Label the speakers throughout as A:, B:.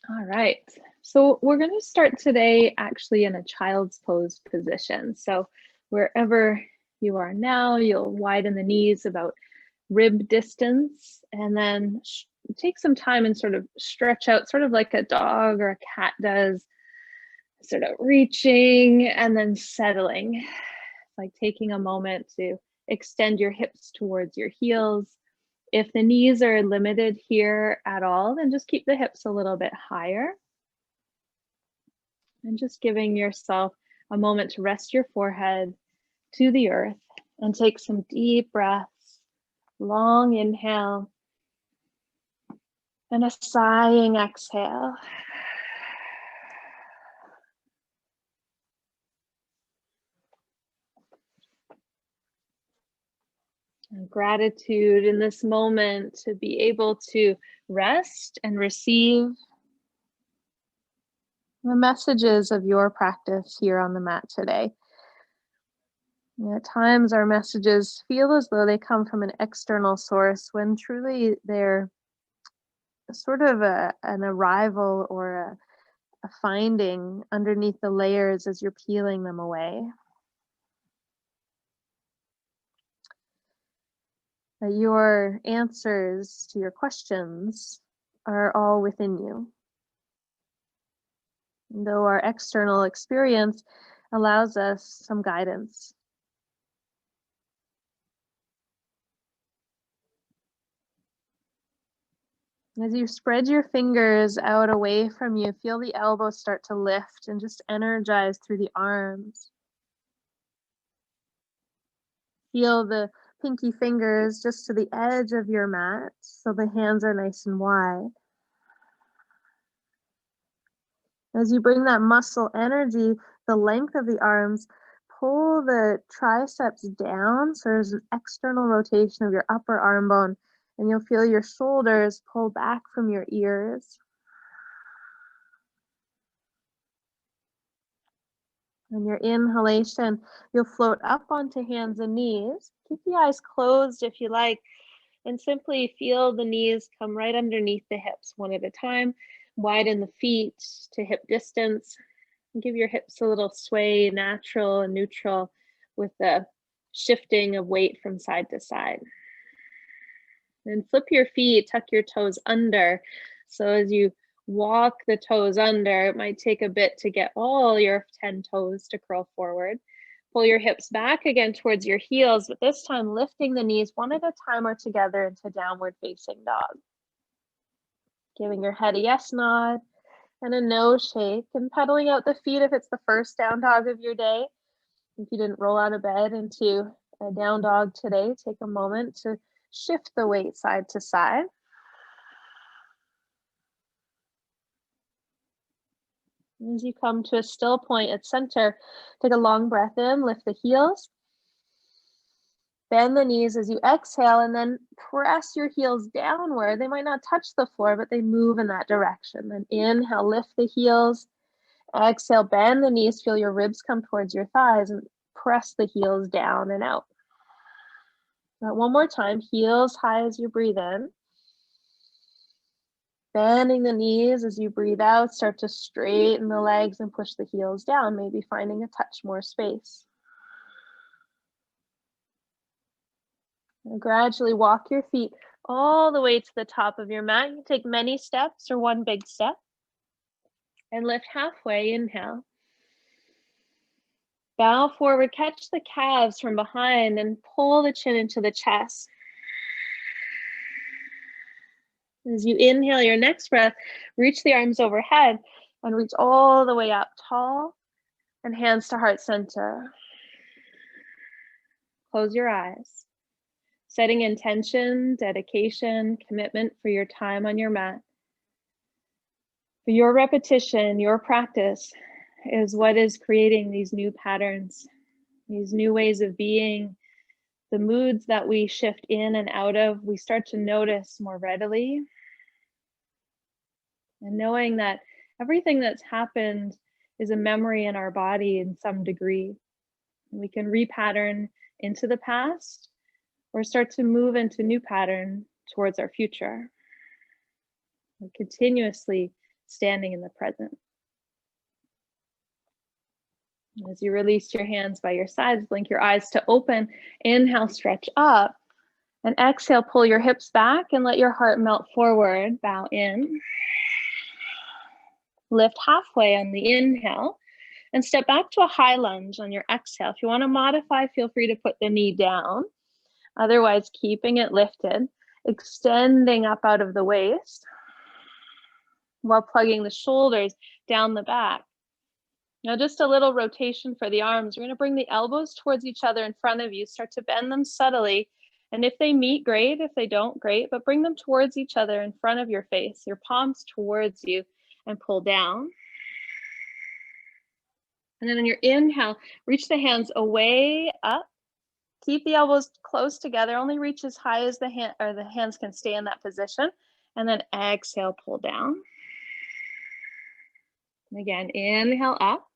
A: All right. So we're going to start today actually in a child's pose position. So wherever you are now, you'll widen the knees about rib distance and then take some time and sort of stretch out, sort of like a dog or a cat does, sort of reaching and then settling, like taking a moment to extend your hips towards your heels. If the knees are limited here at all, then just keep the hips a little bit higher. And just giving yourself a moment to rest your forehead to the earth and take some deep breaths. Long inhale and a sighing exhale. And gratitude in this moment to be able to rest and receive the messages of your practice here on the mat today. And at times our messages feel as though they come from an external source when truly they're sort of an arrival or a finding underneath the layers as you're peeling them away. That your answers to your questions are all within you. And though our external experience allows us some guidance. As you spread your fingers out away from you, feel the elbows start to lift and just energize through the arms. Feel the pinky fingers just to the edge of your mat so the hands are nice and wide. As you bring that muscle energy, the length of the arms, pull the triceps down so there's an external rotation of your upper arm bone, and you'll feel your shoulders pull back from your ears. And your inhalation, you'll float up onto hands and knees. Keep the eyes closed if you like, and simply feel the knees come right underneath the hips one at a time. Widen the feet to hip distance. And give your hips a little sway, natural and neutral, with the shifting of weight from side to side. Then flip your feet, tuck your toes under. So as you walk the toes under, it might take a bit to get all your 10 toes to curl forward. Pull your hips back again towards your heels, but this time lifting the knees one at a time or together into downward facing dog. Giving your head a yes nod and a no shake, and pedaling out the feet if it's the first down dog of your day. If you didn't roll out of bed into a down dog today, take a moment to shift the weight side to side. As you come to a still point at center, take a long breath in, lift the heels. Bend the knees as you exhale, and then press your heels downward. They might not touch the floor, but they move in that direction. Then inhale, lift the heels. Exhale, bend the knees, feel your ribs come towards your thighs, and press the heels down and out. Now, one more time, heels high as you breathe in. Bending the knees as you breathe out, start to straighten the legs and push the heels down, maybe finding a touch more space. And gradually walk your feet all the way to the top of your mat. You can take many steps or one big step. And lift halfway, inhale. Bow forward, catch the calves from behind and pull the chin into the chest. As you inhale your next breath, reach the arms overhead and reach all the way up tall and hands to heart center. Close your eyes. Setting intention, dedication, commitment for your time on your mat. For your repetition, your practice is what is creating these new patterns, these new ways of being, the moods that we shift in and out of, we start to notice more readily. And knowing that everything that's happened is a memory in our body in some degree. We can repattern into the past or start to move into new pattern towards our future. We're continuously standing in the present. As you release your hands by your sides, blink your eyes to open. Inhale, stretch up. And exhale, pull your hips back and let your heart melt forward. Bow in. Lift halfway on the inhale and step back to a high lunge on your exhale. If you want to modify, feel free to put the knee down. Otherwise, keeping it lifted, extending up out of the waist while plugging the shoulders down the back. Now, just a little rotation for the arms. We're going to bring the elbows towards each other in front of you. Start to bend them subtly. And if they meet, great. If they don't, great. But bring them towards each other in front of your face, your palms towards you, and pull down. And then on your inhale, reach the hands away up. Keep the elbows close together. Only reach as high as the hands can stay in that position. And then exhale, pull down. And again, inhale up.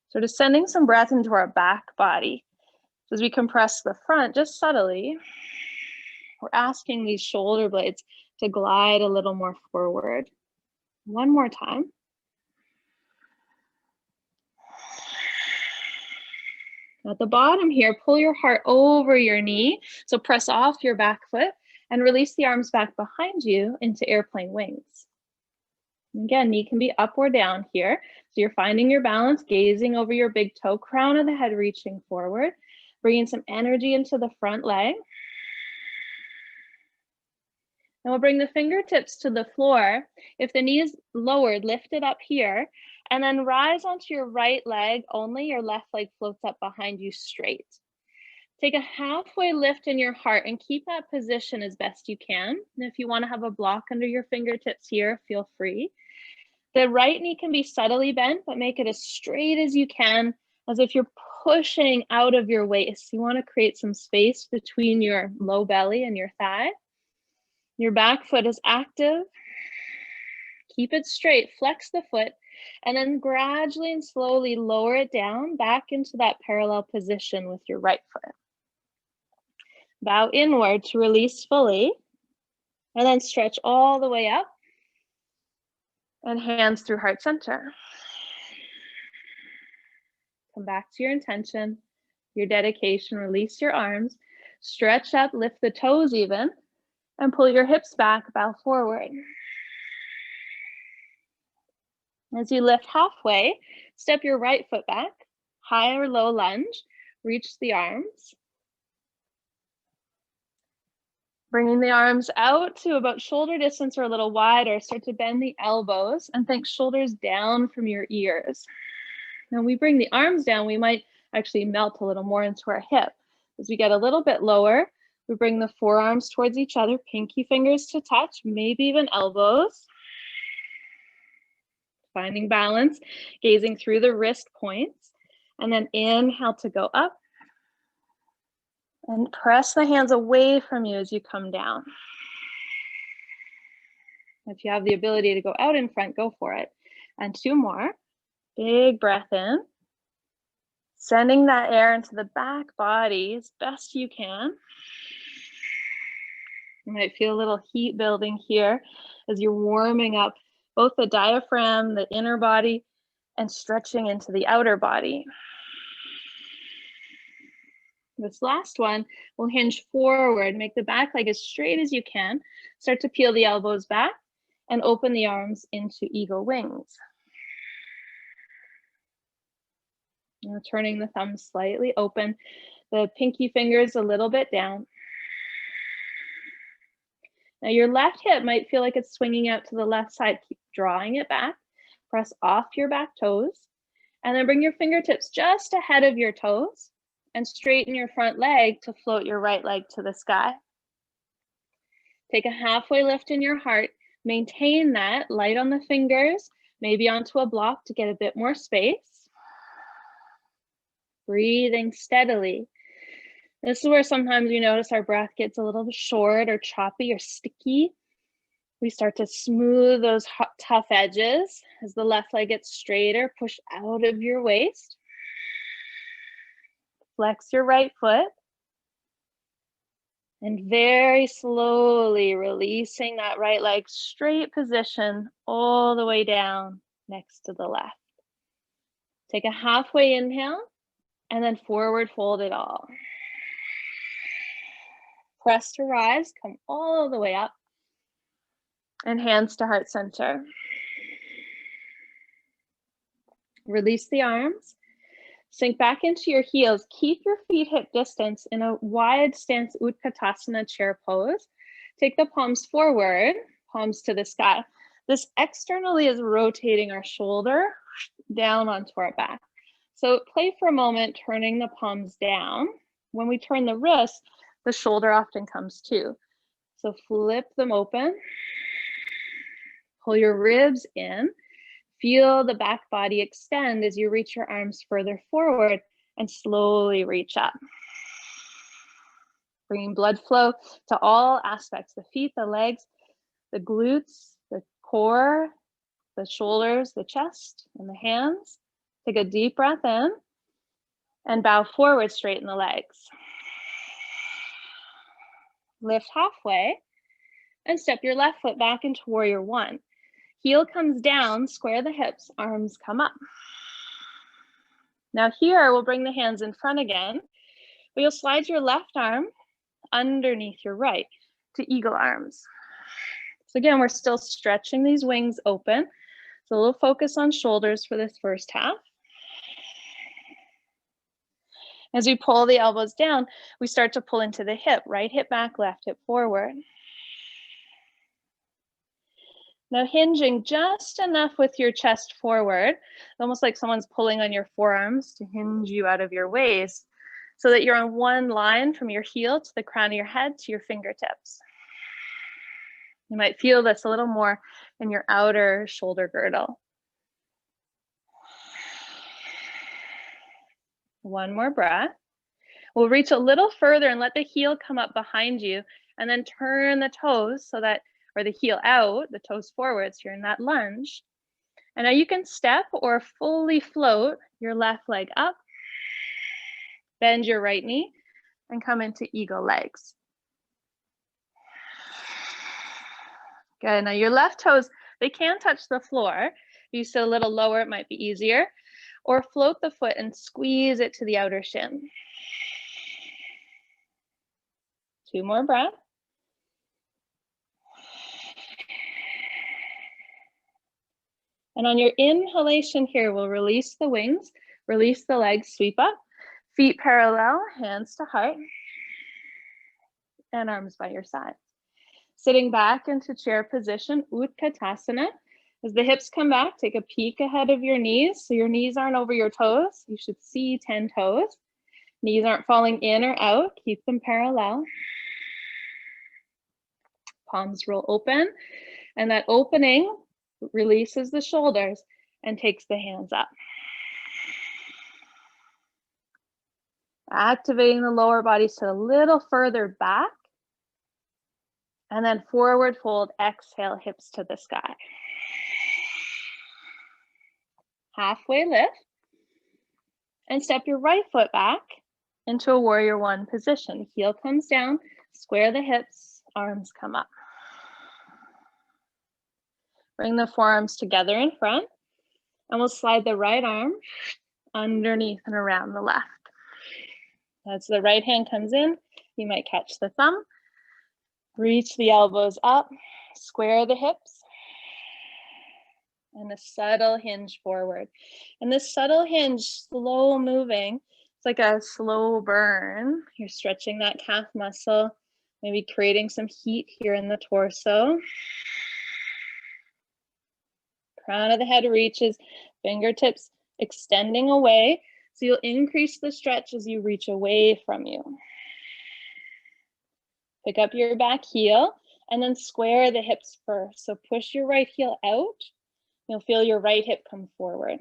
A: So just sending some breath into our back body. So as we compress the front, just subtly, we're asking these shoulder blades to glide a little more forward. One more time. At the bottom here, pull your heart over your knee. So press off your back foot and release the arms back behind you into airplane wings. Again, knee can be up or down here. So you're finding your balance, gazing over your big toe, crown of the head reaching forward, bringing some energy into the front leg. And we'll bring the fingertips to the floor. If the knee is lowered, lift it up here, and then rise onto your right leg only. Your left leg floats up behind you straight. Take a halfway lift in your heart and keep that position as best you can. And if you want to have a block under your fingertips here, feel free. The right knee can be subtly bent, but make it as straight as you can, as if you're pushing out of your waist. You want to create some space between your low belly and your thigh. Your back foot is active. Keep it straight, flex the foot, and then gradually and slowly lower it down back into that parallel position with your right foot. Bow inward to release fully, and then stretch all the way up. And hands through heart center. Come back to your intention, your dedication, release your arms, stretch up, lift the toes even, and pull your hips back, bow forward. As you lift halfway, step your right foot back, high or low lunge, reach the arms. Bringing the arms out to about shoulder distance or a little wider, start to bend the elbows and think shoulders down from your ears. Now we bring the arms down, we might actually melt a little more into our hip. As we get a little bit lower, we bring the forearms towards each other, pinky fingers to touch, maybe even elbows. Finding balance, gazing through the wrist points, and then inhale to go up. And press the hands away from you as you come down. If you have the ability to go out in front, go for it. And two more. Big breath in. Sending that air into the back body as best you can. You might feel a little heat building here as you're warming up both the diaphragm, the inner body, and stretching into the outer body. This last one will hinge forward, make the back leg as straight as you can. Start to peel the elbows back and open the arms into eagle wings. Now turning the thumbs slightly open, the pinky fingers a little bit down. Now your left hip might feel like it's swinging out to the left side. Keep drawing it back. Press off your back toes and then bring your fingertips just ahead of your toes and straighten your front leg to float your right leg to the sky. Take a halfway lift in your heart. Maintain that, light on the fingers, maybe onto a block to get a bit more space. Breathing steadily. This is where sometimes we notice our breath gets a little short or choppy or sticky. We start to smooth those tough edges as the left leg gets straighter. Push out of your waist. Flex your right foot. And very slowly releasing that right leg, straight position all the way down next to the left. Take a halfway inhale and then forward fold it all. Press to rise, come all the way up. And hands to heart center. Release the arms. Sink back into your heels. Keep your feet hip distance in a wide stance Utkatasana chair pose. Take the palms forward, palms to the sky. This externally is rotating our shoulder down onto our back. So play for a moment, turning the palms down. When we turn the wrists, the shoulder often comes too. So flip them open. Pull your ribs in. Feel the back body extend as you reach your arms further forward and slowly reach up. Bringing blood flow to all aspects, the feet, the legs, the glutes, the core, the shoulders, the chest, and the hands. Take a deep breath in and bow forward, straighten the legs. Lift halfway and step your left foot back into warrior one. Heel comes down, square the hips, arms come up. Now here, we'll bring the hands in front again, but you'll slide your left arm underneath your right to eagle arms. So again, we're still stretching these wings open. So a little focus on shoulders for this first half. As we pull the elbows down, we start to pull into the hip, right hip back, left hip forward. Now hinging just enough with your chest forward, almost like someone's pulling on your forearms to hinge you out of your waist, so that you're on one line from your heel to the crown of your head to your fingertips. You might feel this a little more in your outer shoulder girdle. One more breath. We'll reach a little further and let the heel come up behind you, and then turn the toes so that, or the heel out, the toes forward, so you're in that lunge. And now you can step or fully float your left leg up, bend your right knee, and come into eagle legs. Good, now your left toes, they can touch the floor. If you sit a little lower, it might be easier. Or float the foot and squeeze it to the outer shin. 2 more breaths. And on your inhalation here, we'll release the wings, release the legs, sweep up, feet parallel, hands to heart, and arms by your side. Sitting back into chair position, Utkatasana. As the hips come back, take a peek ahead of your knees. So your knees aren't over your toes. You should see 10 toes. Knees aren't falling in or out. Keep them parallel. Palms roll open. And that opening releases the shoulders and takes the hands up. Activating the lower body so a little further back. And then forward fold, exhale, hips to the sky. Halfway lift. And step your right foot back into a warrior one position. Heel comes down, square the hips, arms come up. Bring the forearms together in front, and we'll slide the right arm underneath and around the left. As the right hand comes in, you might catch the thumb. Reach the elbows up, square the hips, and a subtle hinge forward. And this subtle hinge, slow moving, it's like a slow burn. You're stretching that calf muscle, maybe creating some heat here in the torso. Crown of the head reaches, fingertips extending away. So you'll increase the stretch as you reach away from you. Pick up your back heel and then square the hips first. So push your right heel out. You'll feel your right hip come forward.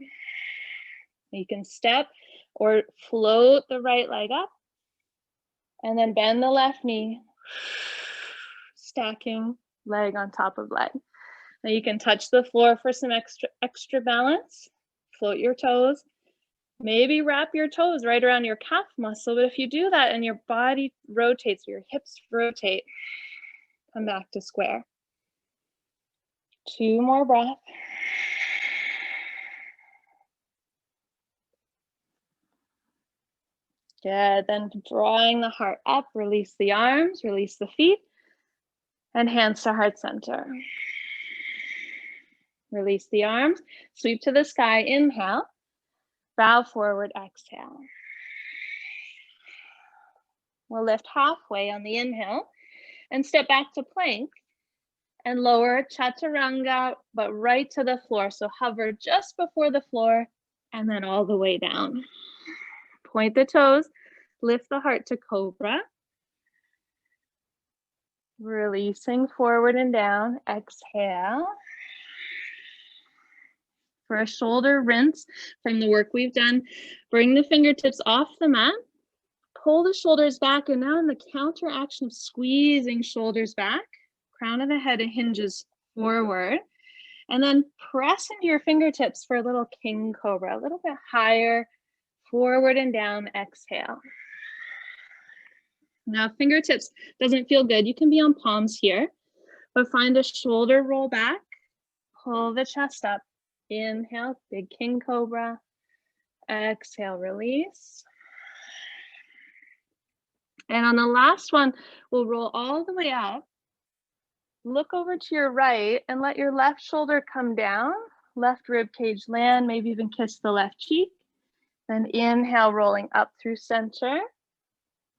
A: You can step or float the right leg up and then bend the left knee, stacking leg on top of leg. Now you can touch the floor for some extra balance. Float your toes Maybe wrap your toes right around your calf muscle, but if you do that and your body rotates, your hips rotate, come back to square. 2 more breaths. Good, then drawing the heart up, release the arms, release the feet, and hands to heart center. Release the arms, sweep to the sky, inhale, bow forward, exhale. We'll lift halfway on the inhale and step back to plank and lower chaturanga, but right to the floor. So hover just before the floor and then all the way down. Point the toes, lift the heart to cobra. Releasing forward and down, exhale. For a shoulder rinse from the work we've done, bring the fingertips off the mat, pull the shoulders back, and now in the counter action of squeezing shoulders back, crown of the head hinges forward, and then press into your fingertips for a little king cobra, a little bit higher, forward and down, exhale. Now, if fingertips doesn't feel good, you can be on palms here, but find a shoulder roll back, pull the chest up, inhale, big king cobra, exhale, release. And on the last one, we'll roll all the way up, look over to your right and let your left shoulder come down, left rib cage land, maybe even kiss the left cheek. Then inhale, rolling up through center,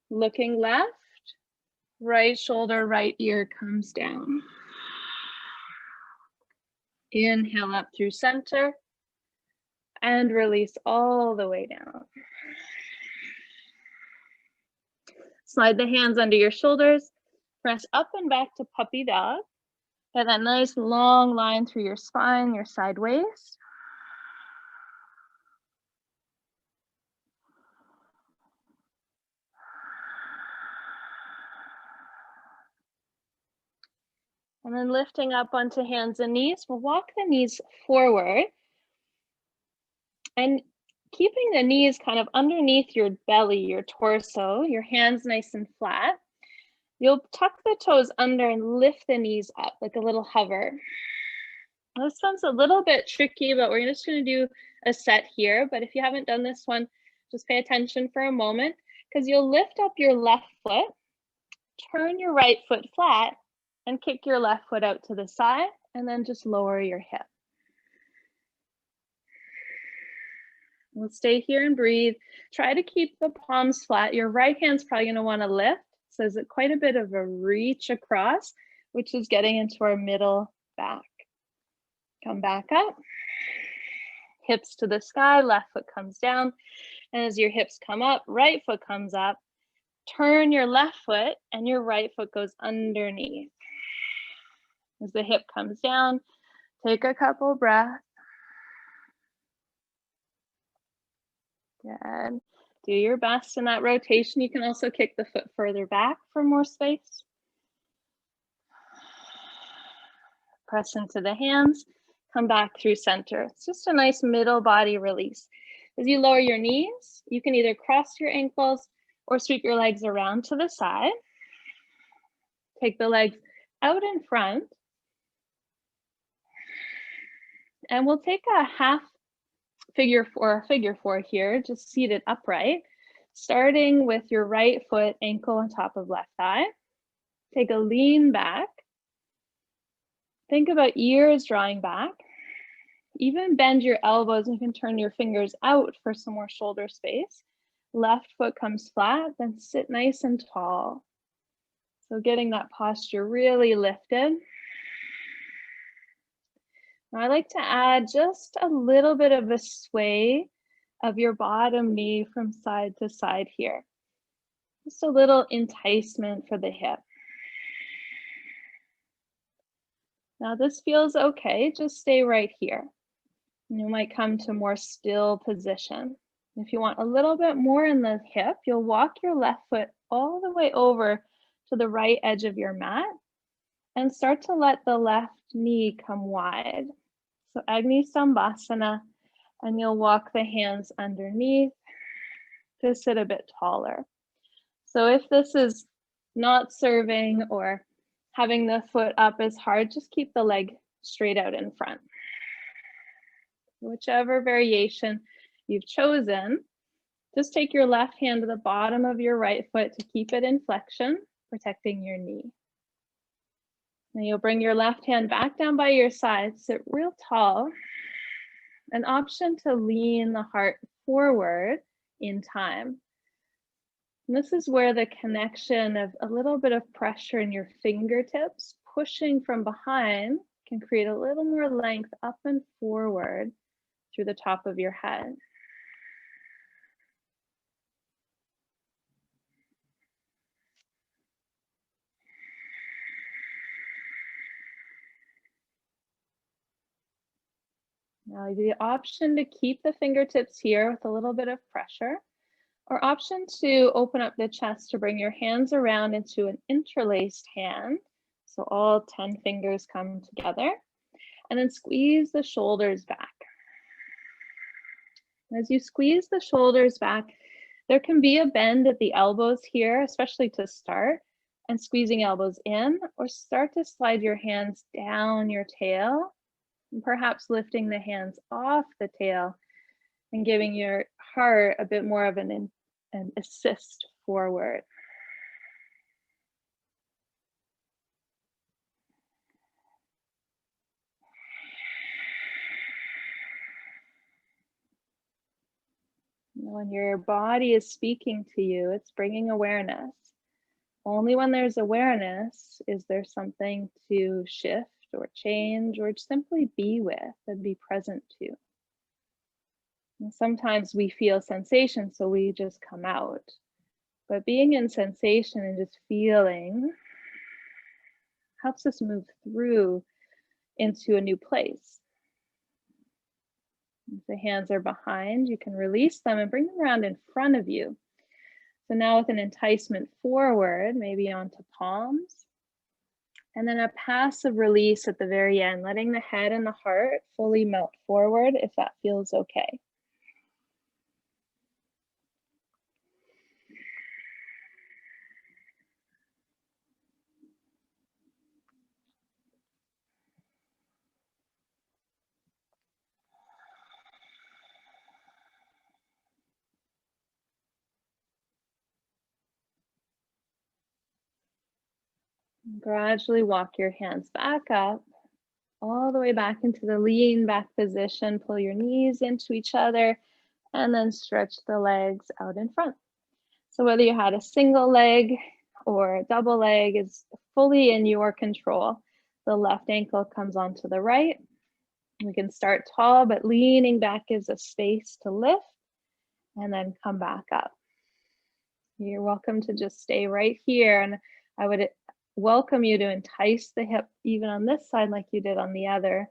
A: looking left, right shoulder, right ear comes down. Inhale up through center and release all the way down. Slide the hands under your shoulders, press up and back to puppy dog. Get that nice long line through your spine, your side waist. And then lifting up onto hands and knees, we'll walk the knees forward and keeping the knees kind of underneath your belly, your torso, your hands nice and flat. You'll tuck the toes under and lift the knees up like a little hover. This one's a little bit tricky, but we're just going to do a set here. But if you haven't done this one, just pay attention for a moment because you'll lift up your left foot, turn your right foot flat, and kick your left foot out to the side, and then just lower your hip. We'll stay here and breathe. Try to keep the palms flat. Your right hand's probably going to want to lift. So there's quite a bit of a reach across, which is getting into our middle back. Come back up. Hips to the sky, left foot comes down. And as your hips come up, right foot comes up. Turn your left foot and your right foot goes underneath. As the hip comes down, take a couple breaths. Good. Do your best in that rotation. You can also kick the foot further back for more space. Press into the hands, come back through center. It's just a nice middle body release. As you lower your knees, you can either cross your ankles or sweep your legs around to the side. Take the legs out in front. And we'll take a half figure four here, just seated upright, starting with your right foot, ankle on top of left thigh. Take a lean back. Think about ears drawing back. Even bend your elbows and you can turn your fingers out for some more shoulder space. Left foot comes flat, then sit nice and tall. So getting that posture really lifted. Now I like to add just a little bit of a sway of your bottom knee from side to side here. Just a little enticement for the hip. Now this feels okay, just stay right here. You might come to more still position. If you want a little bit more in the hip, you'll walk your left foot all the way over to the right edge of your mat and start to let the left knee come wide. So Agni Sambhasana, And you'll walk the hands underneath to sit a bit taller. So if this is not serving or having the foot up is hard, just keep the leg straight out in front. Whichever variation you've chosen, just take your left hand to the bottom of your right foot to keep it in flexion, protecting your knee. Then you'll bring your left hand back down by your side, sit real tall. An option to lean the heart forward in time. And this is where the connection of a little bit of pressure in your fingertips, pushing from behind, can create a little more length up and forward through the top of your head. Now, the option to keep the fingertips here with a little bit of pressure, or option to open up the chest to bring your hands around into an interlaced hand. So all 10 fingers come together, and then squeeze the shoulders back. As you squeeze the shoulders back, there can be a bend at the elbows here, especially to start, and squeezing elbows in, or start to slide your hands down your tail, and perhaps lifting the hands off the tail and giving your heart a bit more of an assist forward. When your body is speaking to you, it's bringing awareness. Only when there's awareness is there something to shift or change or simply be with and be present to. And sometimes we feel sensation, so we just come out. But being in sensation and just feeling helps us move through into a new place. If the hands are behind, you can release them and bring them around in front of you. So now with an enticement forward, maybe onto palms, and then a passive release at the very end, letting the head and the heart fully melt forward if that feels okay. Gradually walk your hands back up, all the way back into the lean back position. Pull your knees into each other and then stretch the legs out in front. So whether you had a single leg or a double leg is fully in your control. The left ankle comes onto the right. We can start tall, but leaning back gives us space to lift and then come back up. You're welcome to just stay right here, and I would welcome you to entice the hip even on this side like you did on the other,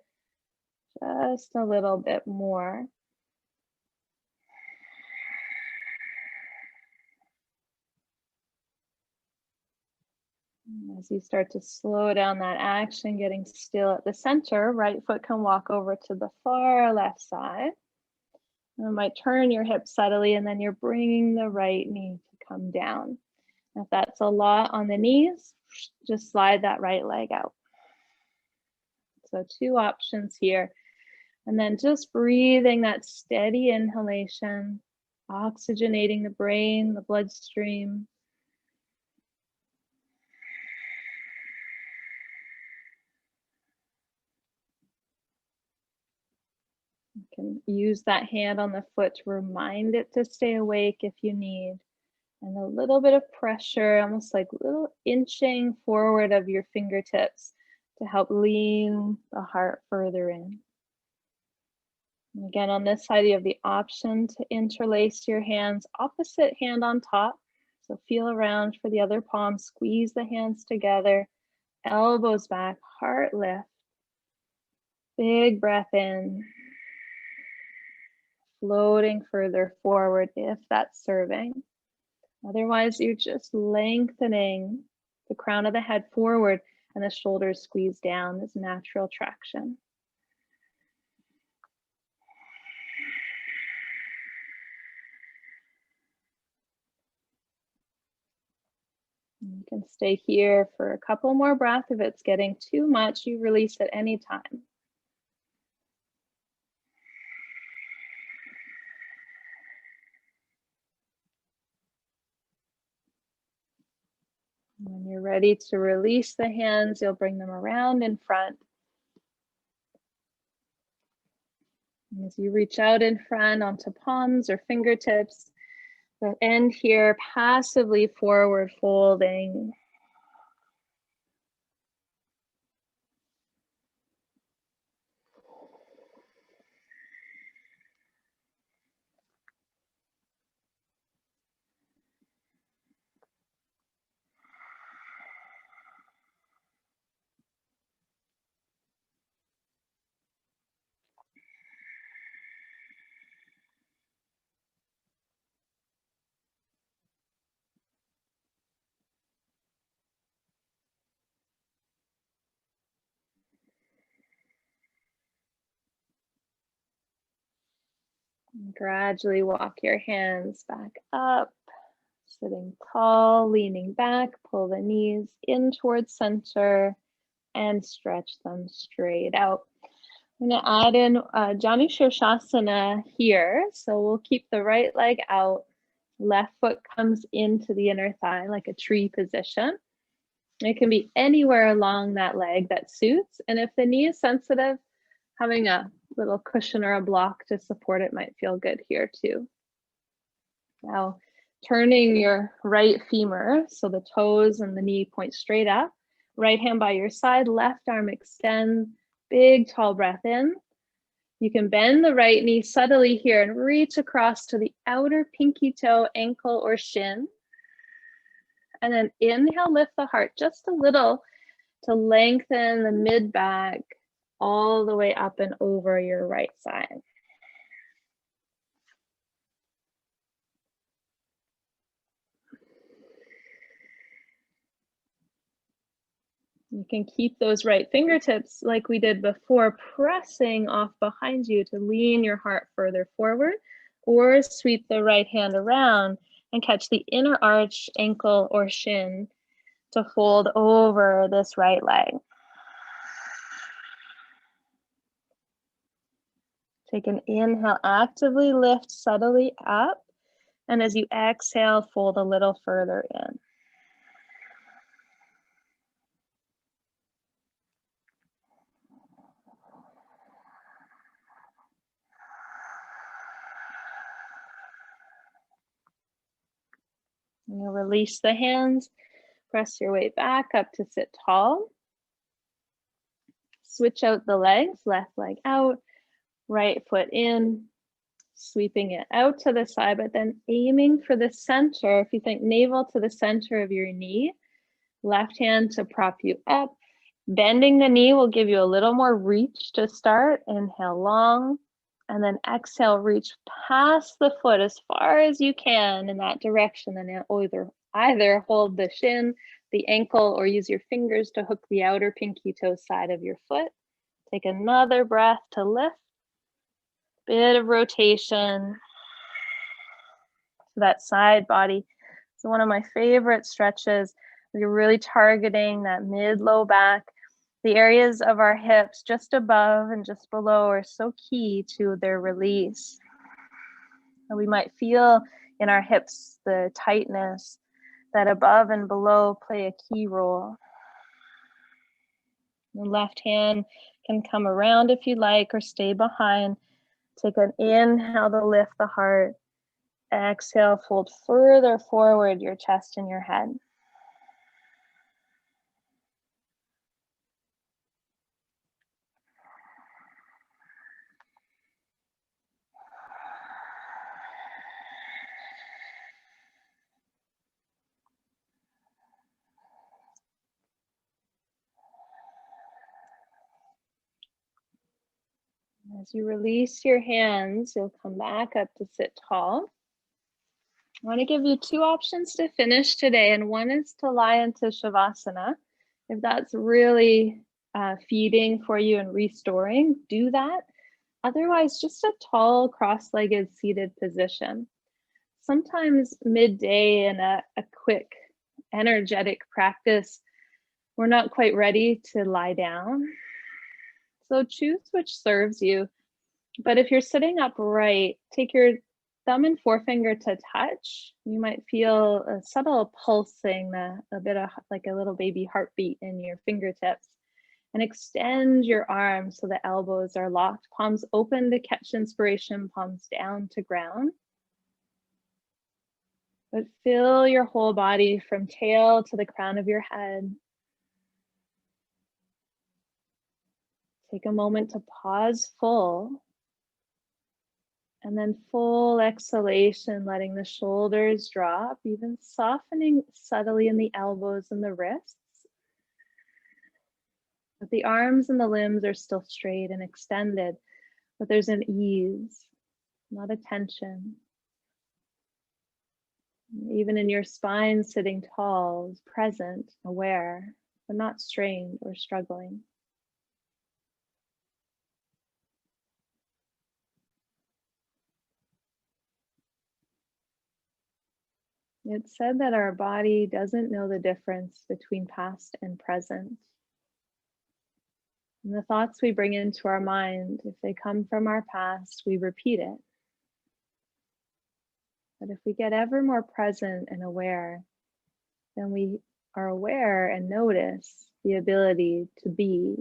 A: just a little bit more. As you start to slow down that action, getting still at the center, right foot can walk over to the far left side. You might turn your hips subtly, and then you're bringing the right knee to come down. If that's a lot on the knees, just slide that right leg out. So 2 options here. And then just breathing that steady inhalation, oxygenating the brain, the bloodstream. You can use that hand on the foot to remind it to stay awake if you need. And a little bit of pressure, almost like little inching forward of your fingertips to help lean the heart further in. And again, on this side, you have the option to interlace your hands, opposite hand on top. So feel around for the other palm, squeeze the hands together, elbows back, heart lift. Big breath in, floating further forward if that's serving. Otherwise, you're just lengthening the crown of the head forward and the shoulders squeeze down as natural traction. You can stay here for a couple more breaths. If it's getting too much, you release at any time. When you're ready to release the hands, you'll bring them around in front. And as you reach out in front onto palms or fingertips, the end here, passively forward folding. And gradually walk your hands back up, sitting tall, leaning back, pull the knees in towards center and stretch them straight out. I'm going to add in Janu Shirshasana here. So we'll keep the right leg out. Left foot comes into the inner thigh like a tree position. It can be anywhere along that leg that suits. And if the knee is sensitive, having a little cushion or a block to support it might feel good here too. Now, turning your right femur, so the toes and the knee point straight up. Right hand by your side, left arm extend, big tall breath in. You can bend the right knee subtly here and reach across to the outer pinky toe, ankle, or shin. And then inhale, lift the heart just a little to lengthen the mid-back all the way up and over your right side. You can keep those right fingertips like we did before, pressing off behind you to lean your heart further forward, or sweep the right hand around and catch the inner arch, ankle, or shin to fold over this right leg. Take an inhale, actively lift subtly up, and as you exhale, fold a little further in. And you'll release the hands, press your way back up to sit tall. Switch out the legs, left leg out, right foot in, sweeping it out to the side, but then aiming for the center. If you think navel to the center of your knee, left hand to prop you up. Bending the knee will give you a little more reach to start. Inhale long, and then exhale, reach past the foot as far as you can in that direction, and either hold the shin, the ankle, or use your fingers to hook the outer pinky toe side of your foot. Take another breath to lift. Bit of rotation to that side body. So one of my favorite stretches, we're really targeting that mid-low back. The areas of our hips just above and just below are so key to their release. And we might feel in our hips the tightness that above and below play a key role. The left hand can come around if you like or stay behind. Take an inhale to lift the heart. Exhale, fold further forward your chest and your head. As you release your hands, you'll come back up to sit tall. I want to give you two options to finish today, and one is to lie into Shavasana. If that's really feeding for you and restoring, do that. Otherwise, just a tall, cross-legged seated position. Sometimes midday in a quick energetic practice, we're not quite ready to lie down. So choose which serves you. But if you're sitting upright, take your thumb and forefinger to touch. You might feel a subtle pulsing, a bit of like a little baby heartbeat in your fingertips. And extend your arms so the elbows are locked, palms open to catch inspiration, palms down to ground. But feel your whole body from tail to the crown of your head. Take a moment to pause full. And then full exhalation, letting the shoulders drop, even softening subtly in the elbows and the wrists. But the arms and the limbs are still straight and extended, but there's an ease, not a tension. Even in your spine, sitting tall is present, aware, but not strained or struggling. It's said that our body doesn't know the difference between past and present. And the thoughts we bring into our mind, if they come from our past, we repeat it. But if we get ever more present and aware, then we are aware and notice the ability to be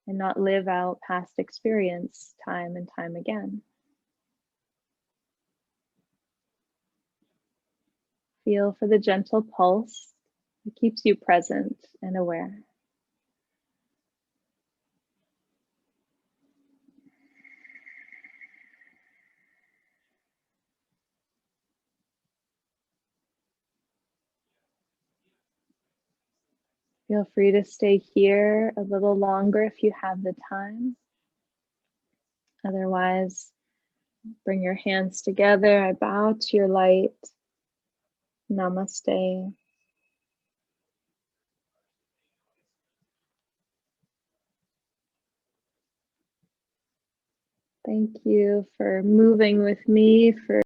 A: and not live out past experience time and time again. Feel for the gentle pulse that keeps you present and aware. Feel free to stay here a little longer if you have the time. Otherwise, bring your hands together. I bow to your light. Namaste. Thank you for moving with me, for